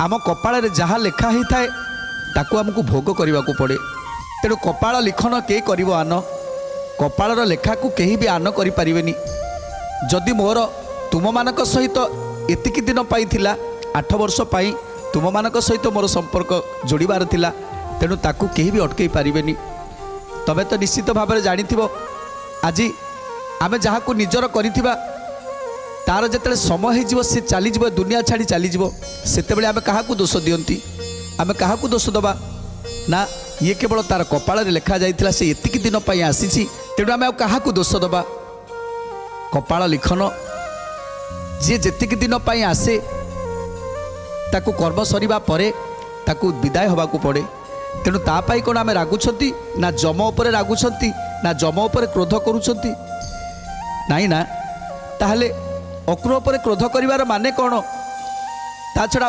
आम कपाल जहाँ लेखा ही थाए ताकू आमको भोग करने को पड़े। तेणु कपाल लिखन के कर आन कपालर लेखा को कहीं भी आन करें। जदि मोर तुम मानक सहित एतिकी दिन पाई 8 वर्ष पाई तुम मानक सहित मोर संपर्क जोड़बार थिला तेणु ताकू कहीं भी अटकई पारिबेनी। तबे तो निश्चित भाव में जानी आज आमे जहाँ को निजर करिथिबा तार जिते समय हो सी चली दुनिया छाड़ी चली से आमे क्या दोष दियंती आमे क्या दोष दबा ना ये केवल तार कपाल लेखा जाइथिला से एतिकी दिन पाई आसीछि तेणु आमे क्या दोष दबा। कपाल लिखन जी जेतिकी दिन पाई आसे ताकू कर्म सरिबा परे ताकू विदाय होबा को पड़े। तेणु तापाई कौन आमे रागुछंती ना जम उपरे रागुछंती ना जम उपरे क्रोध करुछंती नाई ना। ताहले अक्रूर उपरे क्रोध करिवार माने कौन ता छड़ा